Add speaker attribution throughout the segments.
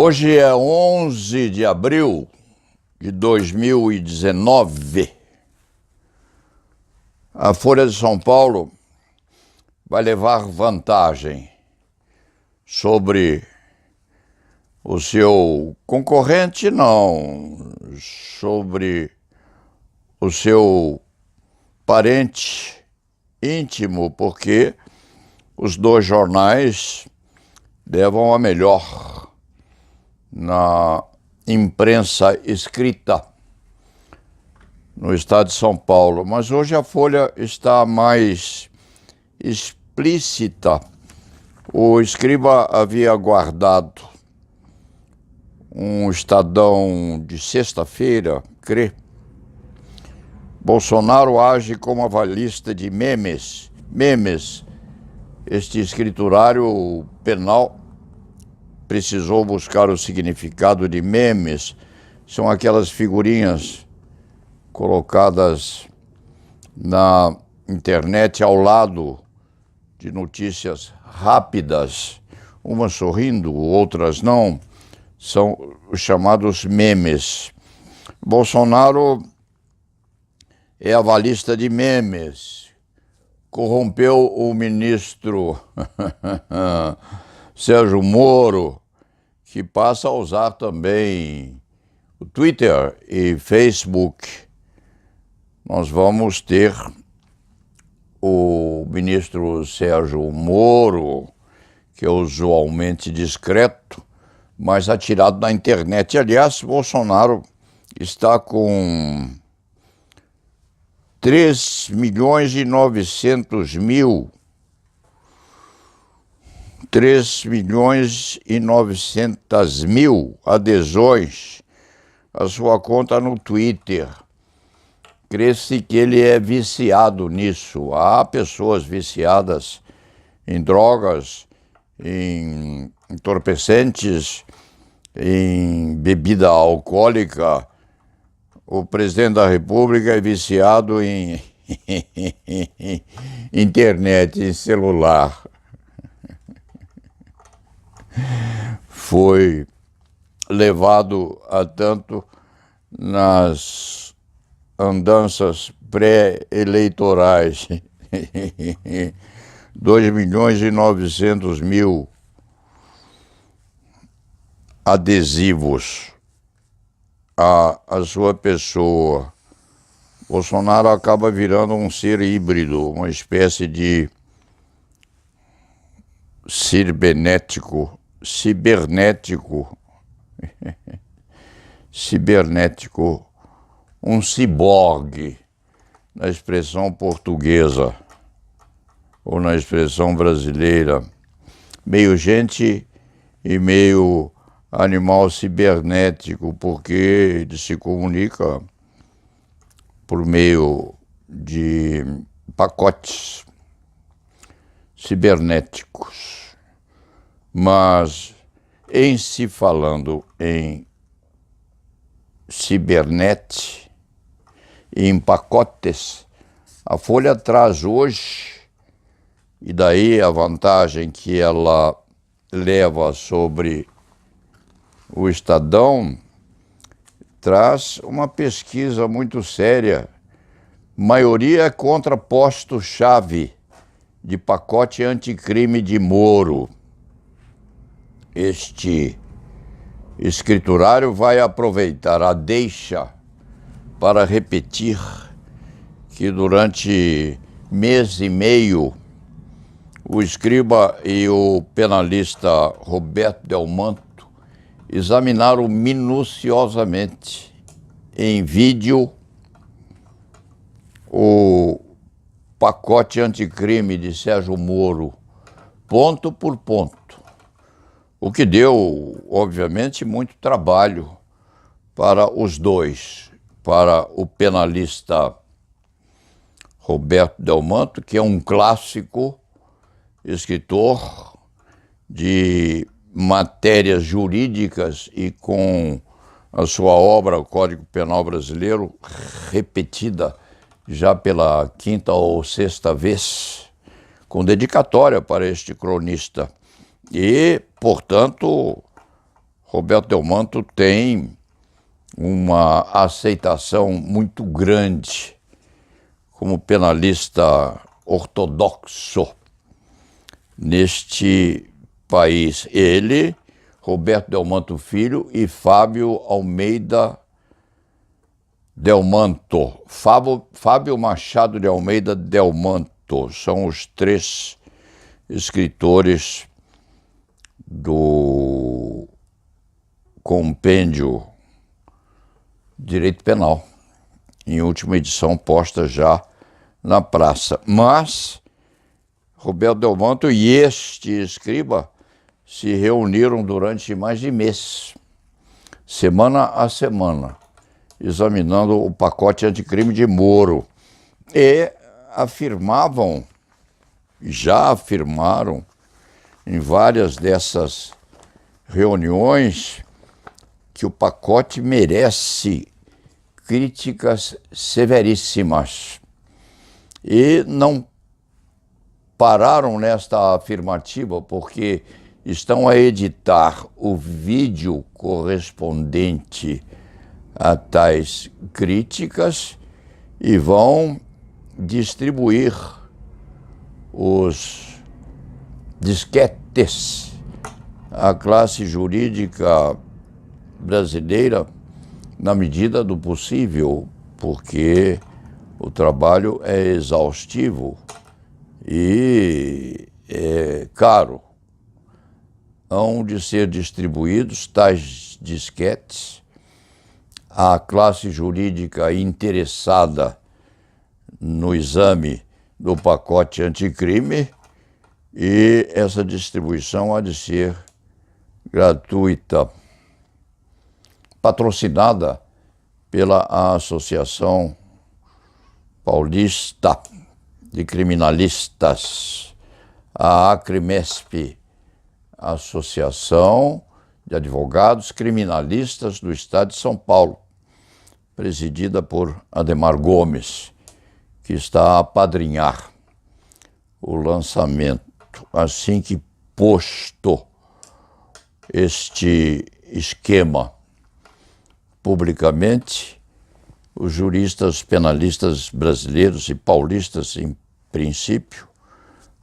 Speaker 1: Hoje é 11 de abril de 2019. A Folha de São Paulo vai levar vantagem sobre o seu concorrente, não, sobre o seu parente íntimo, porque os dois jornais levam a melhor na imprensa escrita no estado de São Paulo. Mas hoje a Folha está mais explícita. O escriba havia guardado um Estadão de sexta-feira, Bolsonaro age como avalista de memes. Este escriturário penal precisou buscar o significado de memes. São aquelas figurinhas colocadas na internet ao lado de notícias rápidas, umas sorrindo, outras não. São os chamados memes. Bolsonaro é avalista de memes. Corrompeu o ministro Sérgio Moro, que passa a usar também o Twitter e Facebook. Nós vamos ter o ministro Sérgio Moro, que é usualmente discreto, mas atirado na internet. Aliás, Bolsonaro está com 3.900.000 adesões à sua conta no Twitter. Crê-se que ele é viciado nisso. Há pessoas viciadas em drogas, em entorpecentes, em bebida alcoólica. O presidente da República é viciado em internet, em celular. Foi levado a tanto nas andanças pré-eleitorais. 2.900.000 adesivos a sua pessoa. Bolsonaro acaba virando um ser híbrido, uma espécie de cibernético, um ciborgue, na expressão portuguesa ou na expressão brasileira, meio gente e meio animal cibernético, porque ele se comunica por meio de pacotes cibernéticos. Mas, em se falando em cibernet e em pacotes, a Folha traz hoje, e daí a vantagem que ela leva sobre o Estadão, traz uma pesquisa muito séria. Maioria é contra posto-chave de pacote anticrime de Moro. Este escriturário vai aproveitar a deixa para repetir que durante mês e meio o escriba e o penalista Roberto Delmanto examinaram minuciosamente em vídeo o pacote anticrime de Sérgio Moro, ponto por ponto, o que deu, obviamente, muito trabalho para os dois, para o penalista Roberto Delmanto, que é um clássico escritor de matérias jurídicas e com a sua obra, o Código Penal Brasileiro, repetida já pela quinta ou sexta vez, com dedicatória para este cronista. E, portanto, Roberto Delmanto tem uma aceitação muito grande como penalista ortodoxo neste país. Ele, Roberto Delmanto Filho e Fábio Almeida Delmanto. Fábio Machado de Almeida Delmanto são os três escritores do compêndio Direito Penal, em última edição posta já na praça. Mas Roberto Delmanto e este escriba se reuniram durante mais de mês, semana a semana, examinando o pacote anticrime de Moro e já afirmaram em várias dessas reuniões que o pacote merece críticas severíssimas. E não pararam nesta afirmativa porque estão a editar o vídeo correspondente a tais críticas e vão distribuir os disquetes à classe jurídica brasileira na medida do possível, porque o trabalho é exaustivo e é caro. Hão de ser distribuídos tais disquetes à classe jurídica interessada no exame do pacote anticrime e essa distribuição há de ser gratuita, patrocinada pela Associação Paulista de Criminalistas, a ACRIMESP, Associação de Advogados Criminalistas do Estado de São Paulo, presidida por Ademar Gomes, que está a apadrinhar o lançamento. Assim que posto este esquema publicamente, os juristas penalistas brasileiros e paulistas, em princípio,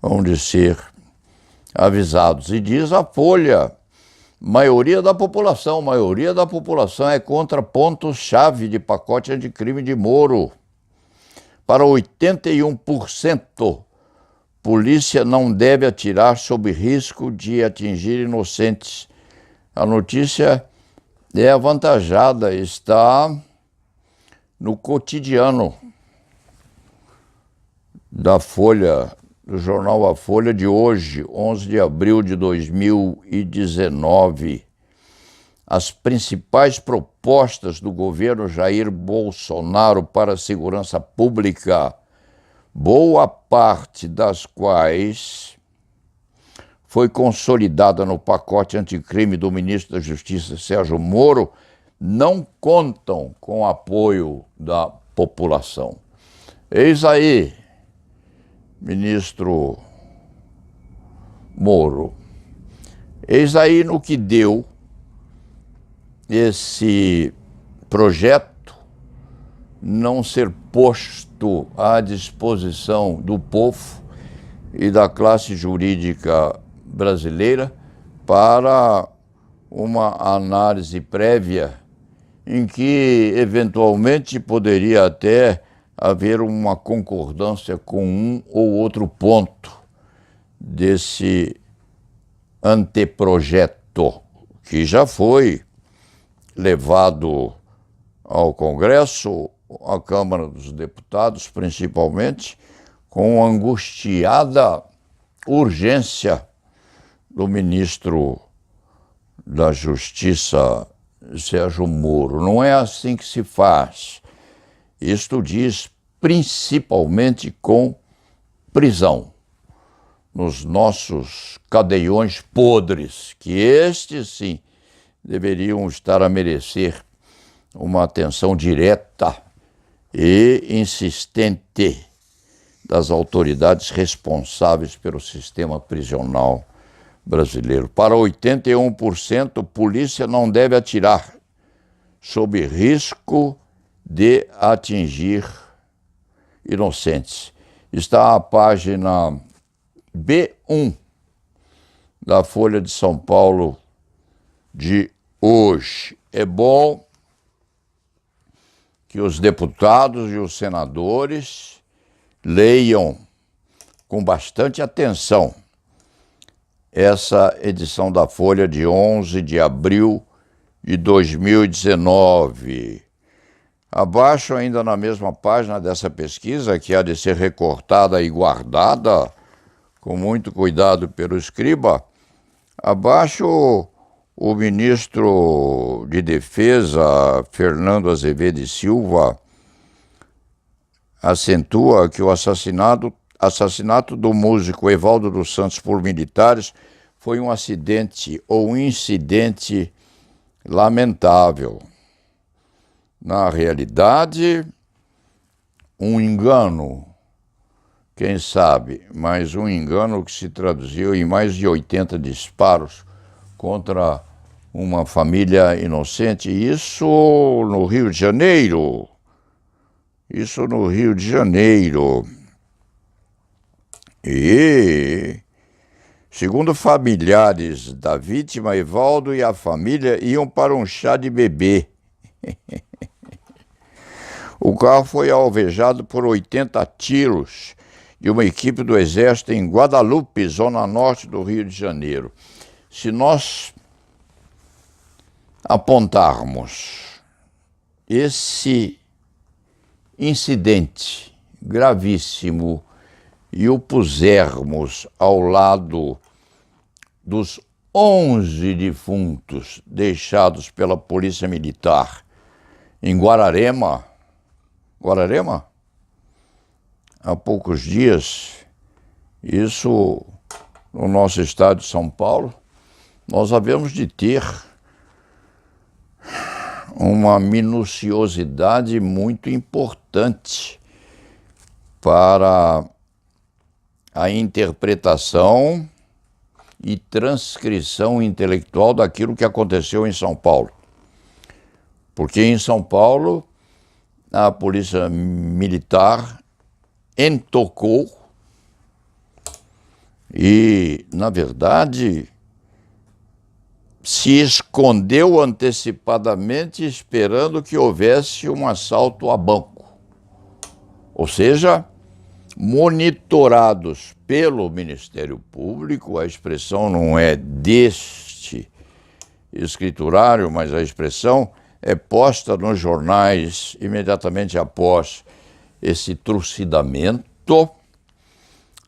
Speaker 1: vão de ser avisados. E diz a Folha, maioria da população é contra pontos-chave de pacote anticrime de Moro. Para 81%, polícia não deve atirar sob risco de atingir inocentes. A notícia é avantajada, está no Cotidiano da Folha, do jornal A Folha de hoje, 11 de abril de 2019. As principais propostas do governo Jair Bolsonaro para a segurança pública, boa parte das quais foi consolidada no pacote anticrime do ministro da Justiça, Sérgio Moro, não contam com apoio da população. Eis aí, ministro Moro, eis aí no que deu esse projeto não ser posto à disposição do povo e da classe jurídica brasileira para uma análise prévia em que, eventualmente, poderia até haver uma concordância com um ou outro ponto desse anteprojeto, que já foi levado ao Congresso, à Câmara dos Deputados, principalmente, com angustiada urgência do ministro da Justiça, Sérgio Moro. Não é assim que se faz. Isto diz principalmente com prisão nos nossos cadeiões podres, que estes sim deveriam estar a merecer uma atenção direta e insistente das autoridades responsáveis pelo sistema prisional brasileiro. Para 81%, polícia não deve atirar, sob risco de atingir inocentes. Está a página B1 da Folha de São Paulo de hoje. É bom que os deputados e os senadores leiam com bastante atenção essa edição da Folha de 11 de abril de 2019. Abaixo, ainda na mesma página dessa pesquisa, que há de ser recortada e guardada com muito cuidado pelo escriba, abaixo o ministro de Defesa, Fernando Azevedo e Silva, acentua que o assassinato do músico Evaldo dos Santos por militares foi um acidente ou um incidente lamentável. Na realidade, um engano, quem sabe, mas um engano que se traduziu em mais de 80 disparos contra uma família inocente, isso no Rio de Janeiro. E, segundo familiares da vítima, Evaldo e a família iam para um chá de bebê. O carro foi alvejado por 80 tiros de uma equipe do Exército em Guadalupe, zona norte do Rio de Janeiro. Se nós apontarmos esse incidente gravíssimo e o pusermos ao lado dos 11 defuntos deixados pela Polícia Militar em Guararema, há poucos dias, isso no nosso estado de São Paulo, nós havemos de ter uma minuciosidade muito importante para a interpretação e transcrição intelectual daquilo que aconteceu em São Paulo. Porque em São Paulo, a Polícia Militar intocou e, na verdade, se escondeu antecipadamente esperando que houvesse um assalto a banco. Ou seja, monitorados pelo Ministério Público, a expressão não é deste escriturário, mas a expressão é posta nos jornais imediatamente após esse trucidamento.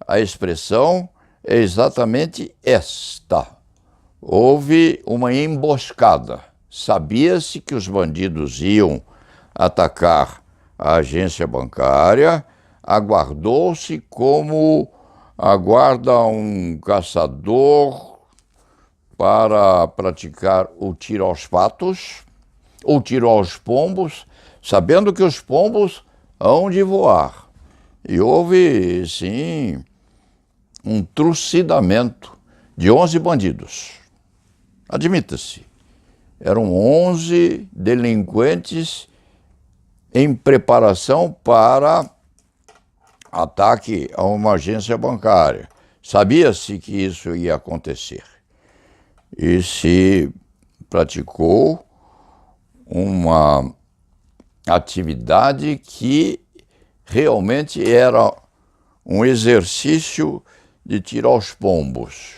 Speaker 1: A expressão é exatamente esta: houve uma emboscada. Sabia-se que os bandidos iam atacar a agência bancária, aguardou-se como aguarda um caçador para praticar o tiro aos patos, ou tiro aos pombos, sabendo que os pombos hão de voar. E houve, sim, um trucidamento de 11 bandidos. Admita-se, eram 11 delinquentes em preparação para ataque a uma agência bancária. Sabia-se que isso ia acontecer. E se praticou uma atividade que realmente era um exercício de tiro aos pombos,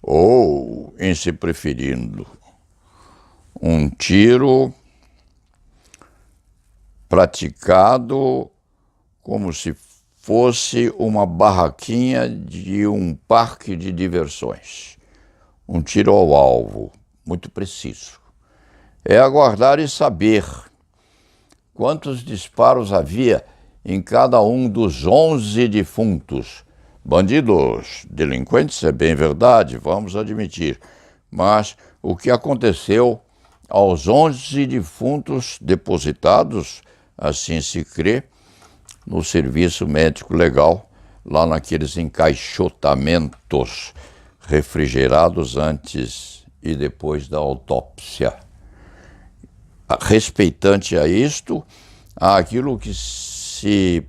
Speaker 1: ou, em se preferindo, um tiro praticado como se fosse uma barraquinha de um parque de diversões. Um tiro ao alvo, muito preciso. É aguardar e saber quantos disparos havia em cada um dos 11 defuntos. Bandidos, delinquentes, é bem verdade, vamos admitir. Mas o que aconteceu aos 11 defuntos depositados, assim se crê, no serviço médico legal, lá naqueles encaixotamentos refrigerados antes e depois da autópsia. Respeitante a isto, há aquilo que se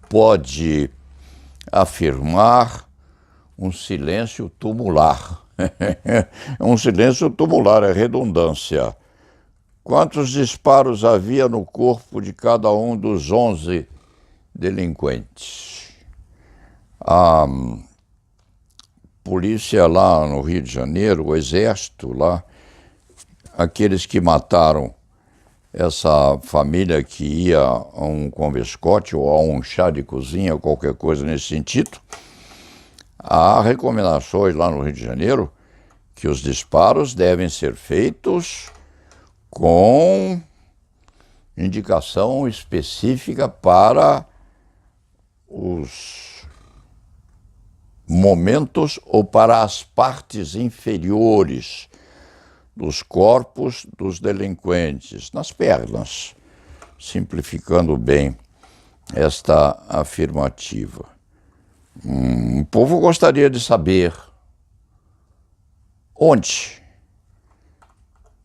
Speaker 1: pode afirmar um silêncio tumular. Um silêncio tumular, é redundância. Quantos disparos havia no corpo de cada um dos 11 delinquentes? A polícia lá no Rio de Janeiro, o exército lá, aqueles que mataram essa família que ia a um convescote ou a um chá de cozinha, qualquer coisa nesse sentido, há recomendações lá no Rio de Janeiro que os disparos devem ser feitos com indicação específica para os momentos ou para as partes inferiores dos corpos dos delinquentes, nas pernas, simplificando bem esta afirmativa. O povo gostaria de saber onde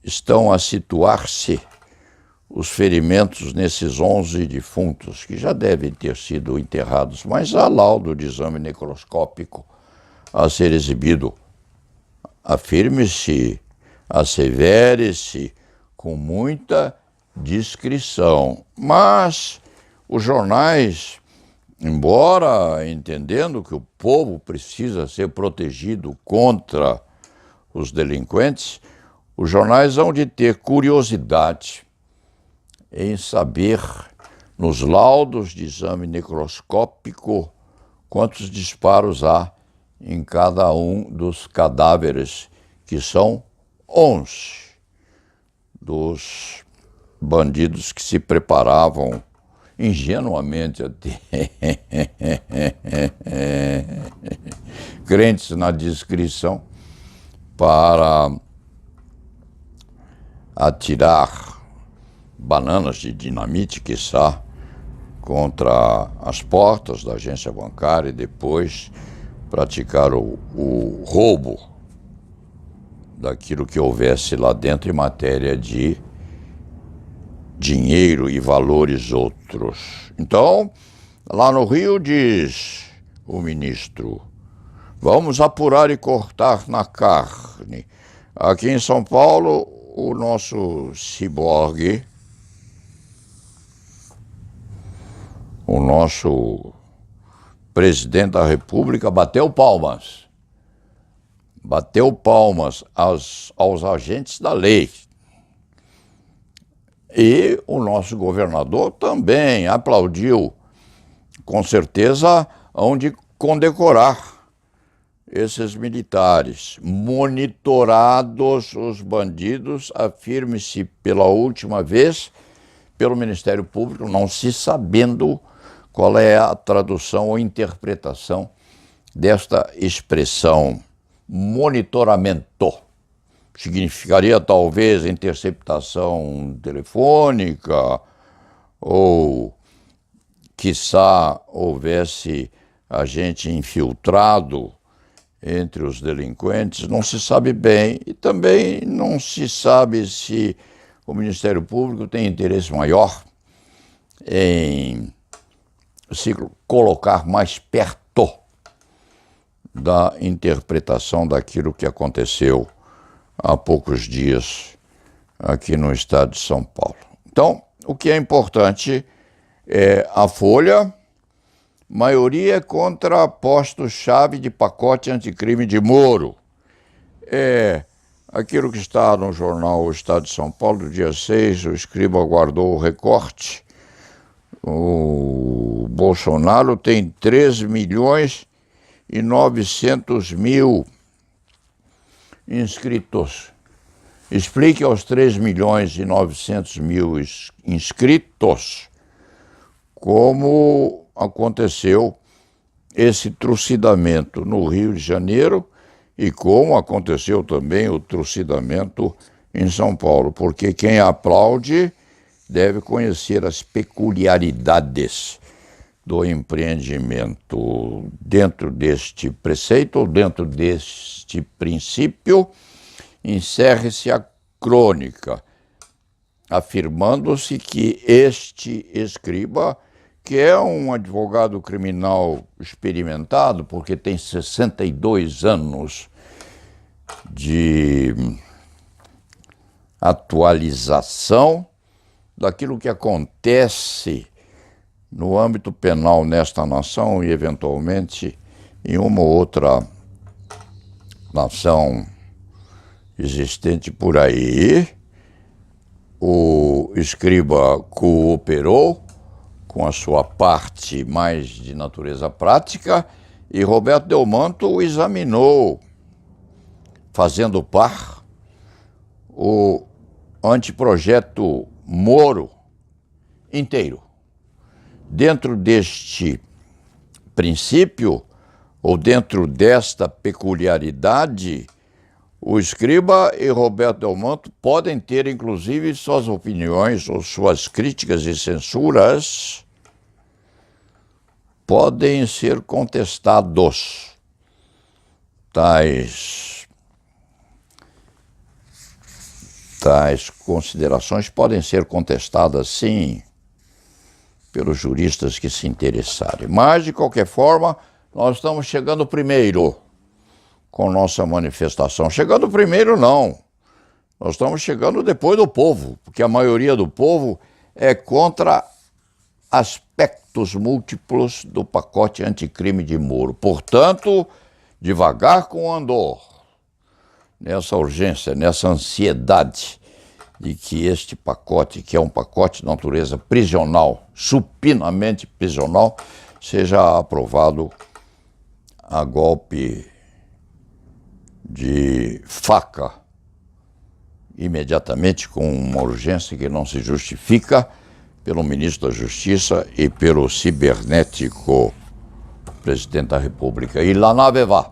Speaker 1: estão a situar-se os ferimentos nesses 11 defuntos, que já devem ter sido enterrados, mas há laudo de exame necroscópico a ser exibido. Afirme-se, assevere-se com muita discrição. Mas os jornais, embora entendendo que o povo precisa ser protegido contra os delinquentes, os jornais hão de ter curiosidade em saber, nos laudos de exame necroscópico, quantos disparos há em cada um dos cadáveres, que são 11 dos bandidos que se preparavam ingenuamente até crentes na descrição para atirar bananas de dinamite, quiçá, contra as portas da agência bancária e depois praticar o roubo daquilo que houvesse lá dentro em matéria de dinheiro e valores outros. Então, lá no Rio, diz o ministro, vamos apurar e cortar na carne. Aqui em São Paulo, o nosso ciborgue, o nosso presidente da República bateu palmas aos agentes da lei. E o nosso governador também aplaudiu. Com certeza, hão de condecorar esses militares. Monitorados os bandidos, afirme-se pela última vez, pelo Ministério Público, não se sabendo qual é a tradução ou interpretação desta expressão. Monitoramento significaria talvez interceptação telefônica ou, quiçá, houvesse agente infiltrado entre os delinquentes. Não se sabe bem e também não se sabe se o Ministério Público tem interesse maior em se colocar mais perto da interpretação daquilo que aconteceu há poucos dias aqui no estado de São Paulo. Então, o que é importante é a Folha, maioria contra postos-chave de pacote anticrime de Moro. É aquilo que está no jornal O Estado de São Paulo, do dia 6, o escriba guardou o recorte. O Bolsonaro tem 3.900.000 inscritos. Explique aos 3.900.000 inscritos como aconteceu esse trucidamento no Rio de Janeiro e como aconteceu também o trucidamento em São Paulo, porque quem aplaude deve conhecer as peculiaridades do empreendimento. Dentro deste preceito, ou dentro deste princípio, encerra-se a crônica, afirmando-se que este escriba, que é um advogado criminal experimentado, porque tem 62 anos de atualização daquilo que acontece no âmbito penal nesta nação e, eventualmente, em uma ou outra nação existente por aí. O escriba cooperou com a sua parte mais de natureza prática e Roberto Delmanto o examinou, fazendo par o anteprojeto Moro inteiro. Dentro deste princípio, ou dentro desta peculiaridade, o escriba e Roberto Delmanto podem ter, inclusive, suas opiniões ou suas críticas e censuras podem ser contestados. Tais considerações podem ser contestadas, sim, pelos juristas que se interessarem. Mas, de qualquer forma, nós estamos chegando primeiro com nossa manifestação. Chegando primeiro, não. Nós estamos chegando depois do povo, porque a maioria do povo é contra aspectos múltiplos do pacote anticrime de Moro. Portanto, devagar com o andor, nessa urgência, nessa ansiedade de que este pacote, que é um pacote de natureza prisional, supinamente prisional, seja aprovado a golpe de faca, imediatamente, com uma urgência que não se justifica, pelo ministro da Justiça e pelo cibernético presidente da República. E lá na Bevá.